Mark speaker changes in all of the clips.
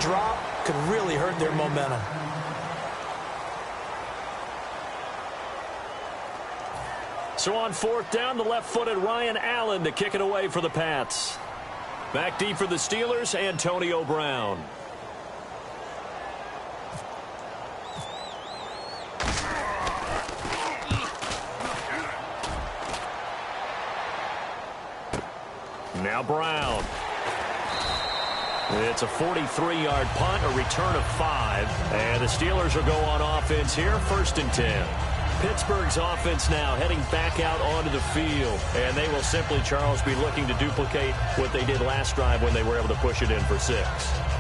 Speaker 1: drop could really hurt their momentum.
Speaker 2: So on fourth down, the left-footed Ryan Allen to kick it away for the Pats. Back deep for the Steelers, Antonio Brown. Now Brown. It's a 43-yard punt, a return of 5. And the Steelers will go on offense here, 1st and 10. Pittsburgh's offense now heading back out onto the field. And they will simply, Charles, be looking to duplicate what they did last drive when they were able to push it in for 6.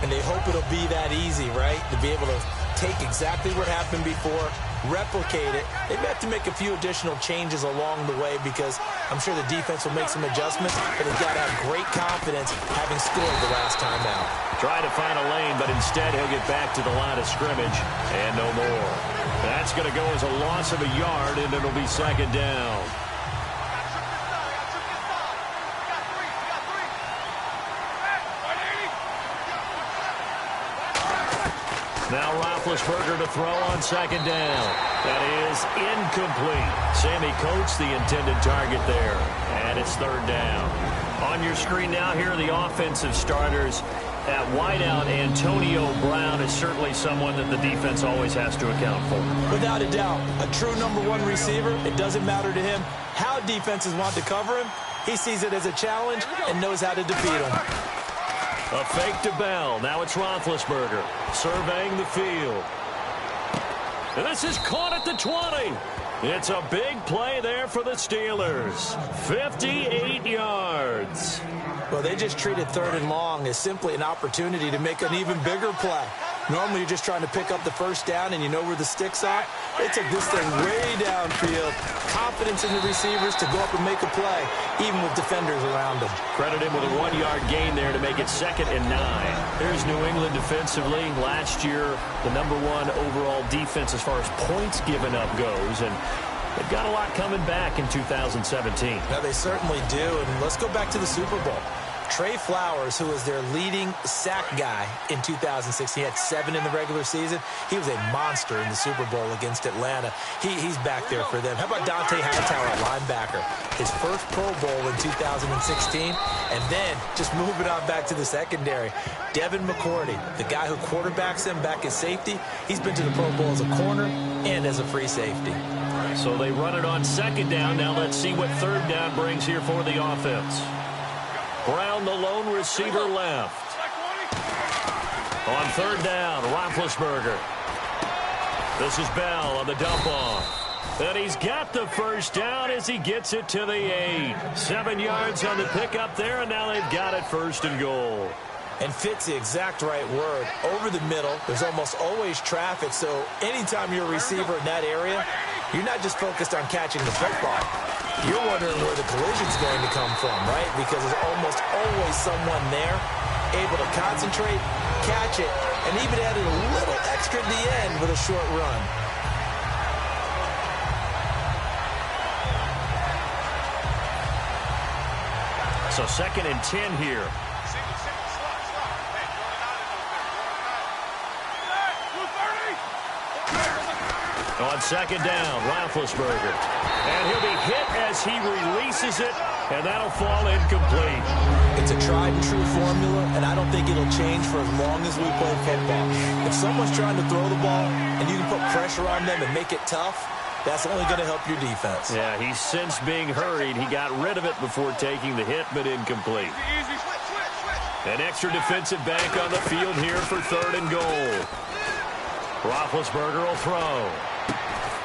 Speaker 1: And they hope it'll be that easy, right? To be able to take exactly what happened before, replicate it. They may have to make a few additional changes along the way because I'm sure the defense will make some adjustments, but they've got to have great confidence having scored the last time out.
Speaker 2: Try to find a lane, but instead he'll get back to the line of scrimmage and no more. That's going to go as a loss of a yard, and it'll be 2nd down. Now Roethlisberger to throw on 2nd down. That is incomplete. Sammy Coates, the intended target there. And it's 3rd down. On your screen now, here are the offensive starters. At wideout, Antonio Brown is certainly someone that the defense always has to account for.
Speaker 1: Without a doubt, a true #1 receiver. It doesn't matter to him how defenses want to cover him. He sees it as a challenge and knows how to defeat him.
Speaker 2: A fake to Bell. Now it's Roethlisberger surveying the field. And this is caught at the 20. It's a big play there for the Steelers. 58 yards.
Speaker 1: Well, they just treated 3rd and long as simply an opportunity to make an even bigger play. Normally, you're just trying to pick up the 1st down and you know where the sticks are. They took this thing way downfield. Confidence in the receivers to go up and make a play, even with defenders around them.
Speaker 2: Credit him with a 1-yard gain there to make it 2nd and 9. Here's New England defensively. Last year, the #1 overall defense as far as points given up goes. And they've got a lot coming back in 2017.
Speaker 1: Now, they certainly do. And let's go back to the Super Bowl. Trey Flowers, who was their leading sack guy in 2006, he had 7 in the regular season. He was a monster in the Super Bowl against Atlanta. He's back there for them. How about Dante Hightower, linebacker? His first Pro Bowl in 2016, and then just moving on back to the secondary. Devin McCourty, the guy who quarterbacks him back at safety, he's been to the Pro Bowl as a corner and as a free safety.
Speaker 2: So they run it on 2nd down. Now let's see what 3rd down brings here for the offense. Brown, the lone receiver, left. On 3rd down, Roethlisberger. This is Bell on the dump-off. And he's got the 1st down as he gets it to the 8. 7 yards on the pickup there, and now they've got it 1st and goal.
Speaker 1: And fit's the exact right word. Over the middle, there's almost always traffic, so anytime you're a receiver in that area, you're not just focused on catching the football. You're wondering where the collision's going to come from, right? Because there's almost always someone there able to concentrate, catch it, and even added a little extra at the end with a short run.
Speaker 2: So 2nd and 10 here. On 2nd down, Roethlisberger. And he'll be hit as he releases it, and that'll fall incomplete.
Speaker 1: It's a tried-and-true formula, and I don't think it'll change for as long as we play football. If someone's trying to throw the ball and you can put pressure on them and make it tough, that's only going to help your defense.
Speaker 2: Yeah, he's since being hurried. He got rid of it before taking the hit, but incomplete. An extra defensive back on the field here for 3rd and goal. Roethlisberger will throw.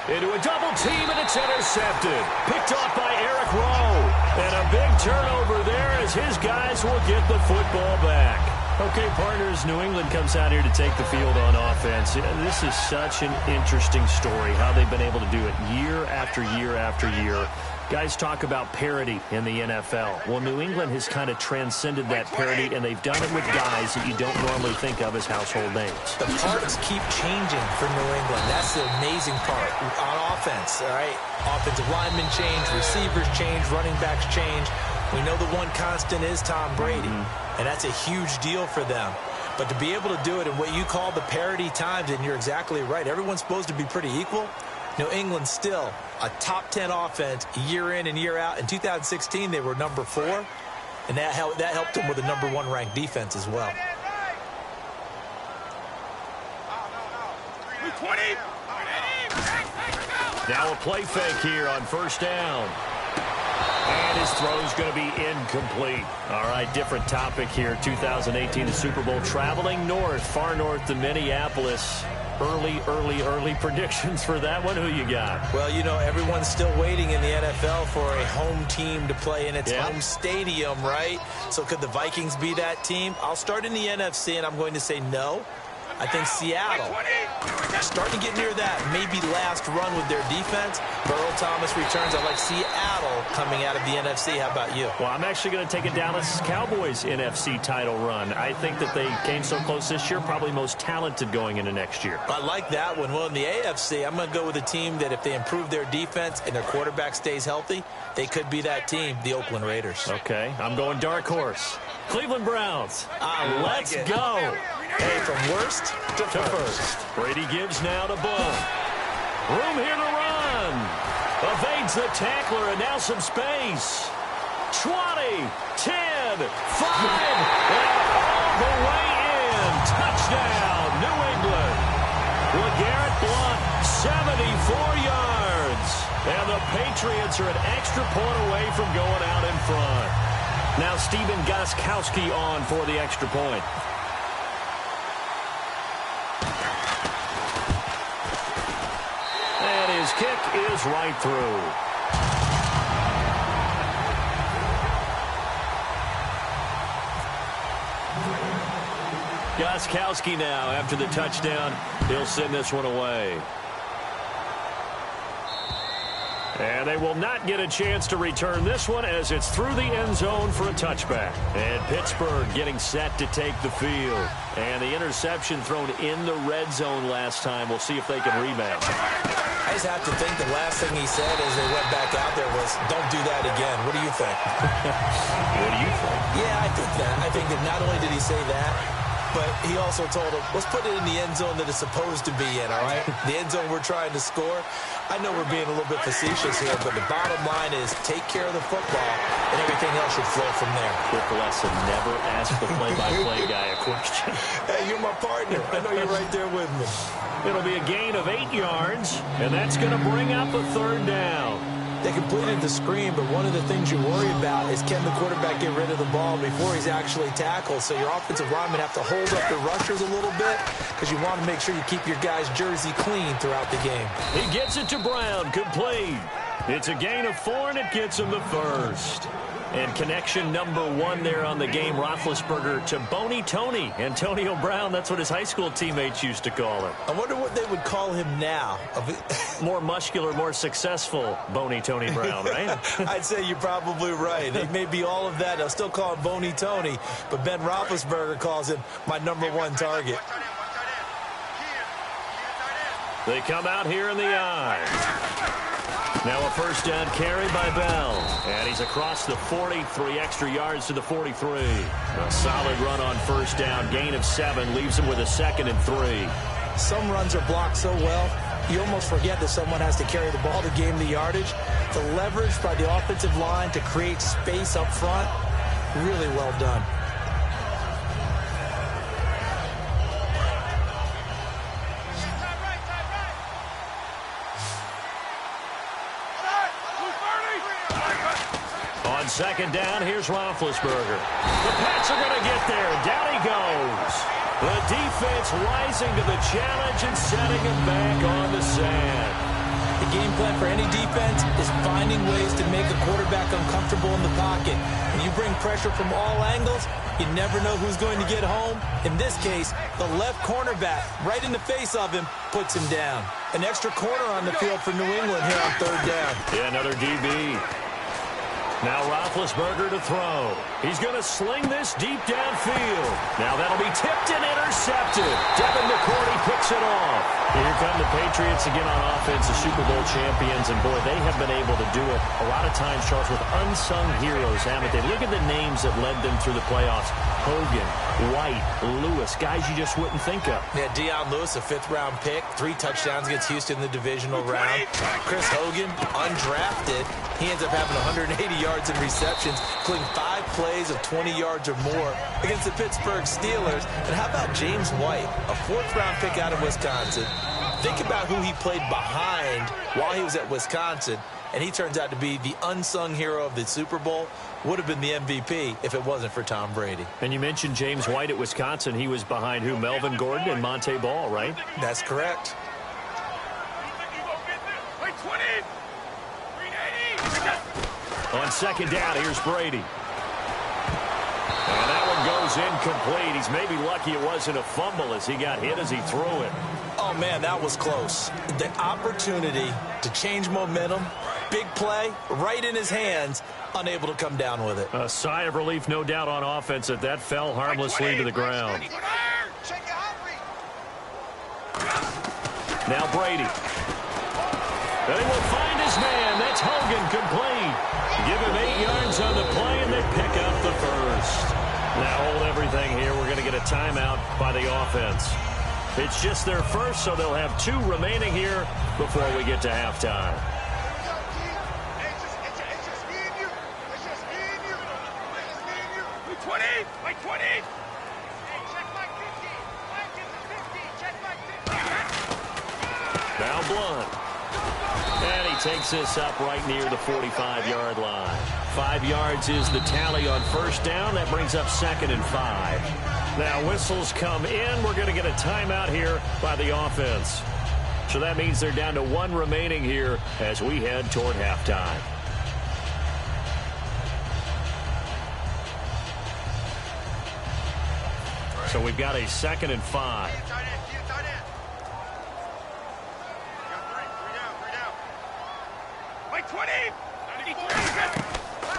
Speaker 2: Into a double team, and it's intercepted. Picked off by Eric Rowe. And a big turnover there as his guys will get the football back. Okay, partners, New England comes out here to take the field on offense. This is such an interesting story, how they've been able to do it year after year after year. Guys talk about parity in the NFL. Well, New England has kind of transcended that parity, and they've done it with guys that you don't normally think of as household names.
Speaker 1: The parts keep changing for New England. That's the amazing part. On offense, all right? Offensive linemen change, receivers change, running backs change. We know the one constant is Tom Brady, and that's a huge deal for them. But to be able to do it in what you call the parity times, and you're exactly right, everyone's supposed to be pretty equal. New England still a top 10 offense year in and year out. In 2016, they were number 4, and that helped them with a number 1 ranked defense as well.
Speaker 2: Now a play fake here on first down. And his throw is going to be incomplete. All right, different topic here. 2018, the Super Bowl, traveling north, far north to Minneapolis. Early predictions for that one. Who you got?
Speaker 1: Well, you know, everyone's still waiting in the NFL for a home team to play in its home stadium, right? So could the Vikings be that team? I'll start in the NFC, and I'm going to say no. I think Seattle starting to get near that maybe last run with their defense. Earl Thomas returns. I like Seattle coming out of the NFC. How about you?
Speaker 2: Well, I'm actually going to take a Dallas Cowboys NFC title run. I think that they came so close this year, probably most talented going into next year.
Speaker 1: I like that one. Well, in the AFC, I'm going to go with a team that if they improve their defense and their quarterback stays healthy, they could be that team, the Oakland Raiders.
Speaker 2: Okay, I'm going dark horse. Cleveland Browns. Let's go.
Speaker 1: Hey, from worst to first.
Speaker 2: Brady gives now to Bull. Room here to run. Evades the tackler, and now some space. 20, 10, 5, and all the way in. Touchdown, New England. LeGarrette Blount, 74 yards. And the Patriots are an extra point away from going out in front. Now Stephen Gostkowski on for the extra point. And his kick is right through. Gostkowski now after the touchdown. He'll send this one away. And they will not get a chance to return this one as it's through the end zone for a touchback. And Pittsburgh getting set to take the field. And the interception thrown in the red zone last time. We'll see if they can rebound.
Speaker 1: I just have to think the last thing he said as they went back out there was, don't do that again. What do you think?
Speaker 2: What do you think?
Speaker 1: Yeah, I think that. I think that not only did he say that, but he also told him, let's put it in the end zone that it's supposed to be in, all right? The end zone we're trying to score. I know we're being a little bit facetious here, but the bottom line is take care of the football, and everything else should flow from there.
Speaker 2: Quick lesson, never ask the play-by-play guy a question.
Speaker 1: Hey, you're my partner. I know you're right there with me.
Speaker 2: It'll be a gain of 8 yards, and that's going to bring up a third down.
Speaker 1: They completed the screen, but one of the things you worry about is can the quarterback get rid of the ball before he's actually tackled? So your offensive linemen have to hold up the rushers a little bit because you want to make sure you keep your guy's jersey clean throughout the game.
Speaker 2: He gets it to Brown, complete. It's a gain of 4, and it gets him the first. And connection number 1 there on the game, Roethlisberger to Boney Tony. Antonio Brown, that's what his high school teammates used to call him.
Speaker 1: I wonder what they would call him now.
Speaker 2: More muscular, more successful Boney Tony Brown, right?
Speaker 1: I'd say you're probably right. He may be all of that. They'll still call him Boney Tony, but Ben Roethlisberger calls him my number 1 target.
Speaker 2: They come out here in the eye. Now a first down carry by Bell. And he's across the 40, 3 extra yards to the 43. A solid run on first down. Gain of 7 leaves him with a 2nd and 3.
Speaker 1: Some runs are blocked so well, you almost forget that someone has to carry the ball to gain the yardage. The leverage by the offensive line to create space up front, really well done.
Speaker 2: On second down, here's Roethlisberger. The Pats are going to get there. Down he goes. The defense rising to the challenge and setting him back on the sand.
Speaker 1: The game plan for any defense is finding ways to make a quarterback uncomfortable in the pocket. When you bring pressure from all angles, you never know who's going to get home. In this case, the left cornerback, right in the face of him, puts him down. An extra corner on the field for New England here on third down.
Speaker 2: Yeah, another DB. Now Roethlisberger to throw. He's going to sling this deep downfield. Now that'll be tipped and intercepted. Devin McCourty picks it off. Here come the Patriots again on offense, the Super Bowl champions. And, boy, they have been able to do it a lot of times, Charles, with unsung heroes, haven't they? Look at the names that led them through the playoffs. Hogan, White, Lewis, guys you just wouldn't think of.
Speaker 1: Yeah, Dion Lewis, a fifth-round pick, 3 touchdowns against Houston in the divisional round. Chris Hogan, undrafted. He ends up having 180 yards in receptions, including 5 plays of 20 yards or more against the Pittsburgh Steelers. And how about James White, a 4th-round pick out of Wisconsin? Think about who he played behind while he was at Wisconsin, and he turns out to be the unsung hero of the Super Bowl. Would have been the MVP if it wasn't for Tom Brady.
Speaker 2: And you mentioned James White at Wisconsin. He was behind who? Melvin Gordon and Monte Ball, right?
Speaker 1: That's correct.
Speaker 2: On 2nd down, here's Brady. And that one goes incomplete. He's maybe lucky it wasn't a fumble as he got hit as he threw it.
Speaker 1: Oh, man, that was close. The opportunity to change momentum, big play, right in his hands, unable to come down with it.
Speaker 2: A sigh of relief, no doubt, on offense that that fell harmlessly to the ground. Now Brady. They will find his man. That's Hogan, complete. Give him 8 yards on the play, and they pick up the first. Now hold everything here. We're going to get a timeout by the offense. It's just their first, so they'll have 2 remaining here before we get to halftime. Now Blunt. And he takes this up right near the 45-yard line. 5 yards is the tally on 1st down. That brings up 2nd and 5. Now whistles come in. We're going to get a timeout here by the offense. So that means they're down to 1 remaining here as we head toward halftime. So we've got a 2nd and 5.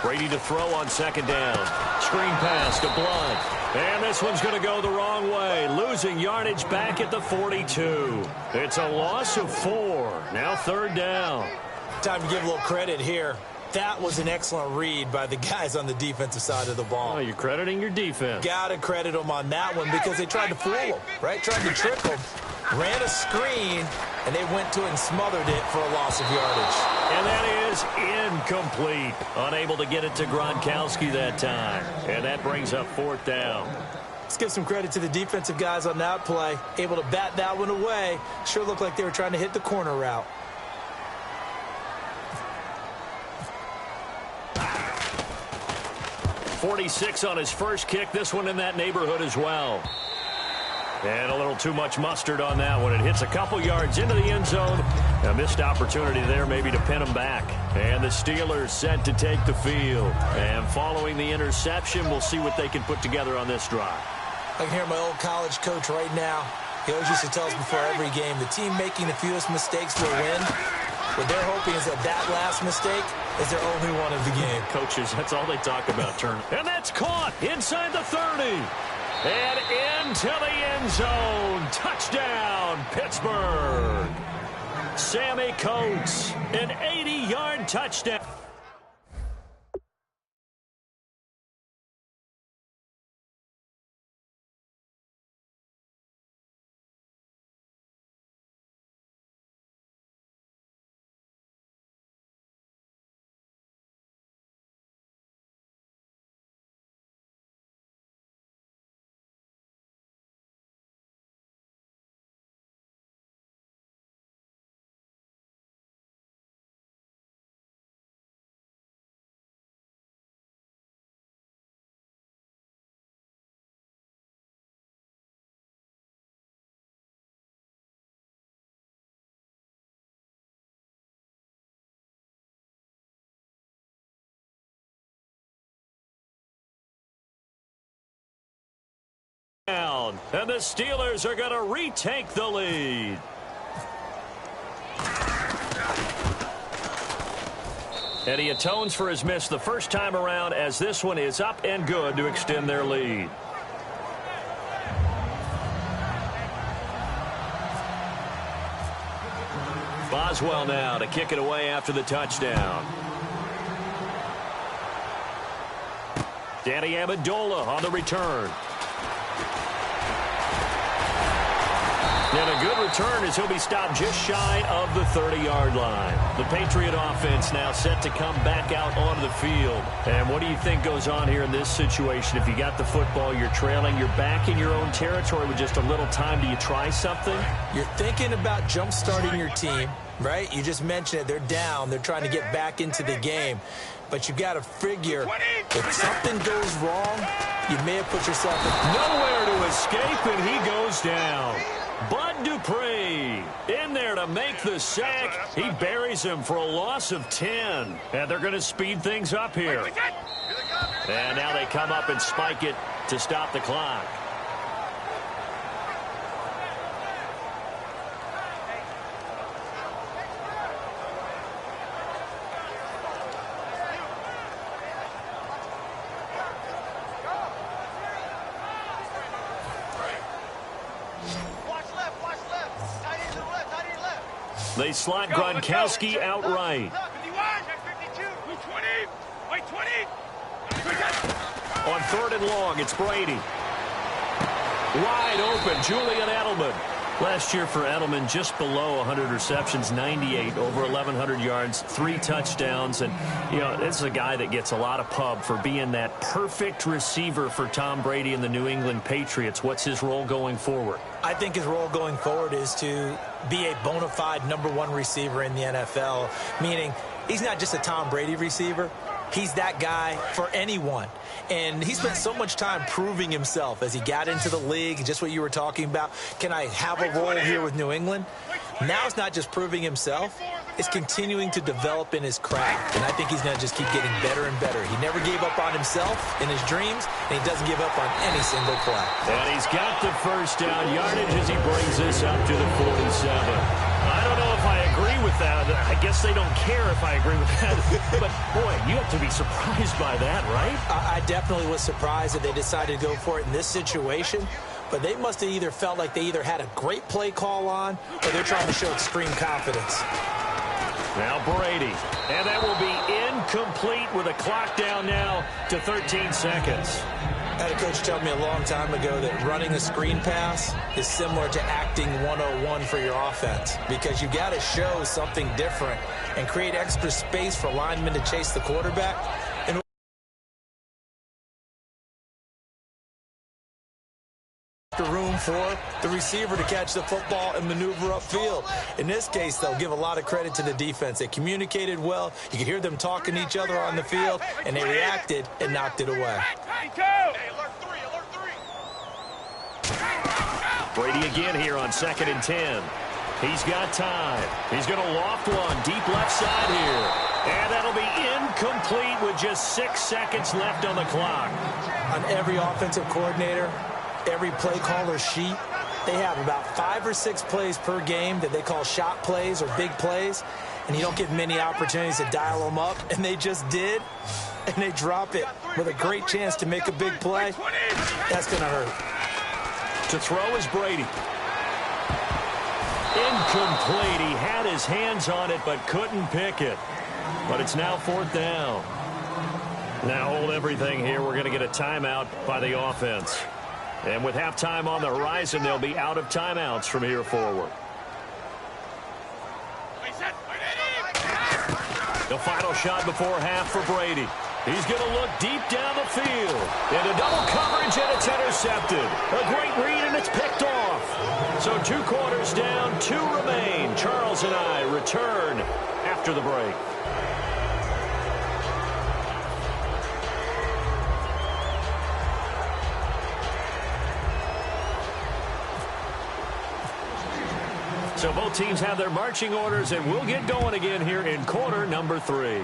Speaker 2: Brady to throw on 2nd down. Screen pass to Blunt. And this one's going to go the wrong way. Losing yardage back at the 42. It's a loss of 4. Now 3rd down.
Speaker 1: Time to give a little credit here. That was an excellent read by the guys on the defensive side of the ball.
Speaker 2: Oh, you're crediting your defense.
Speaker 1: Got to credit them on that one because they tried to fool them, right? Tried to trick them. Ran a screen, and they went to it and smothered it for a loss of yardage.
Speaker 2: And that is incomplete. Unable to get it to Gronkowski that time. And that brings up 4th down.
Speaker 1: Let's give some credit to the defensive guys on that play. Able to bat that one away. Sure looked like they were trying to hit the corner route.
Speaker 2: .46 on his first kick. This one in that neighborhood as well. And a little too much mustard on that one. It hits a couple yards into the end zone. A missed opportunity there maybe to pin him back. And the Steelers set to take the field. And following the interception, we'll see what they can put together on this drive.
Speaker 1: I can hear my old college coach right now. He always used to tell us before every game, the team making the fewest mistakes will win. What they're hoping is that that last mistake is their only one of the game.
Speaker 2: Coaches, that's all they talk about, Turner. And that's caught inside the 30. And into the end zone. Touchdown, Pittsburgh. Sammy Coates, an 80-yard touchdown. And the Steelers are going to retake the lead. And he atones for his miss the first time around as this one is up and good to extend their lead. Boswell now to kick it away after the touchdown. Danny Amendola on the return. And a good return as he'll be stopped just shy of the 30-yard line. The Patriot offense now set to come back out onto the field. And what do you think goes on here in this situation? If you got the football, you're trailing, you're back in your own territory with just a little time. Do you try something?
Speaker 1: You're thinking about jump-starting your team, right? You just mentioned it. They're down. They're trying to get back into the game. But you got to figure if something goes wrong, you may have put yourself in.
Speaker 2: Nowhere to escape, and he goes down. Bud Dupree in there to make the sack. He buries him for a loss of 10. And they're going to speed things up here. And now they come up and spike it to stop the clock. They slot Gronkowski outright. On 3rd and long, it's Brady. Wide open, Julian Edelman. Last year for Edelman, just below 100 receptions, 98, over 1,100 yards, 3 touchdowns. And, you know, this is a guy that gets a lot of pub for being that perfect receiver for Tom Brady and the New England Patriots. What's his role going forward?
Speaker 1: I think his role going forward is to be a bona fide #1 receiver in the NFL, meaning he's not just a Tom Brady receiver. He's that guy for anyone. And he spent so much time proving himself as he got into the league, just what you were talking about. Can I have a role here with New England? Now it's not just proving himself. It's continuing to develop in his craft. And I think he's going to just keep getting better and better. He never gave up on himself in his dreams, and he doesn't give up on any single play.
Speaker 2: And he's got the first down yardage as he brings this up to the 47. I don't know if I agree with that. I guess they don't care if I agree with that. But, boy, you have to be surprised by that, right?
Speaker 1: I definitely was surprised that they decided to go for it in this situation. But they must have either felt like they either had a great play call on or they're trying to show extreme confidence.
Speaker 2: Now Brady. And that will be incomplete with a clock down now to 13 seconds.
Speaker 1: I had a coach tell me a long time ago that running a screen pass is similar to acting 101 for your offense because you got to show something different and create extra space for linemen to chase the quarterback. And room for the receiver to catch the football and maneuver upfield. In this case, they'll give a lot of credit to the defense. They communicated well. You could hear them talking to each other on the field, and they reacted and knocked it away.
Speaker 2: Brady again here on 2nd and 10. He's got time. He's going to loft one deep left side here. And that'll be incomplete with just 6 seconds left on the clock.
Speaker 1: On every offensive coordinator, every play caller sheet, they have about 5 or 6 plays per game that they call shot plays or big plays, and you don't get many opportunities to dial them up, and they just did, and they drop it with a great chance to make a big play. That's going to hurt.
Speaker 2: To throw is Brady. Incomplete. He had his hands on it but couldn't pick it. But it's now 4th down. Now hold everything here. We're going to get a timeout by the offense. And with halftime on the horizon, they'll be out of timeouts from here forward. The final shot before half for Brady. He's going to look deep down the field. Into double coverage, and it's intercepted. A great read, and it's picked off. So 2 quarters down, 2 remain. Charles and I return after the break. So both teams have their marching orders, and we'll get going again here in quarter number 3.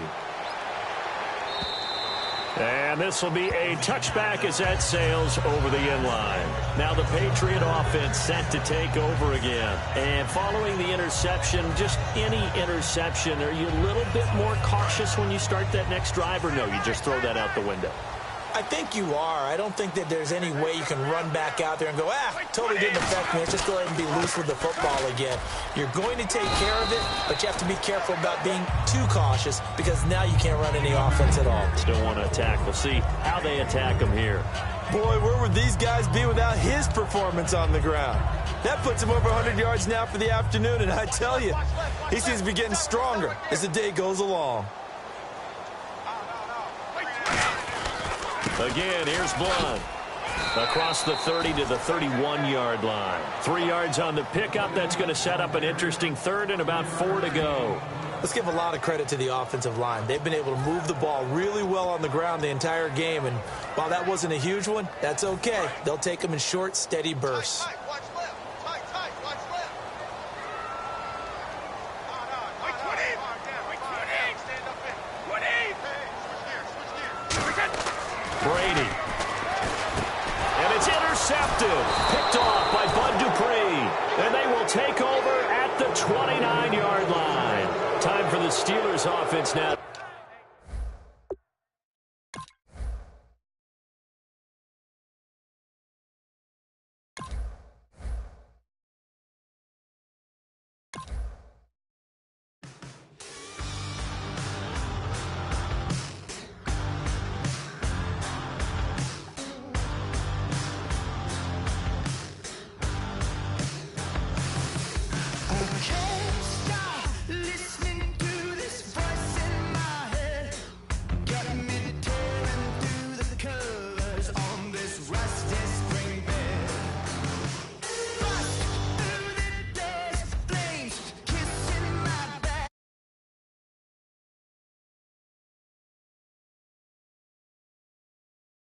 Speaker 2: And this will be a touchback as that sails over the end line. Now the Patriot offense set to take over again. And following the interception, just any interception, are you a little bit more cautious when you start that next drive, or no, you just throw that out the window?
Speaker 1: I think you are. I don't think that there's any way you can run back out there and go, totally didn't affect me. Let's just go ahead and be loose with the football again. You're going to take care of it, but you have to be careful about being too cautious because now you can't run any offense at all.
Speaker 2: Still want to attack. We'll see how they attack them here.
Speaker 1: Boy, where would these guys be without his performance on the ground? That puts him over 100 yards now for the afternoon, and I tell you, he seems to be getting stronger as the day goes along.
Speaker 2: Again, here's Blunt. Across the 30 to the 31-yard line. 3 yards on the pickup. That's going to set up an interesting third and about 4 to go.
Speaker 1: Let's give a lot of credit to the offensive line. They've been able to move the ball really well on the ground the entire game, and while that wasn't a huge one, that's okay. They'll take them in short, steady bursts.
Speaker 2: Brady. And it's intercepted. Picked off by Bud Dupree. And they will take over at the 29-yard line. Time for the Steelers offense now.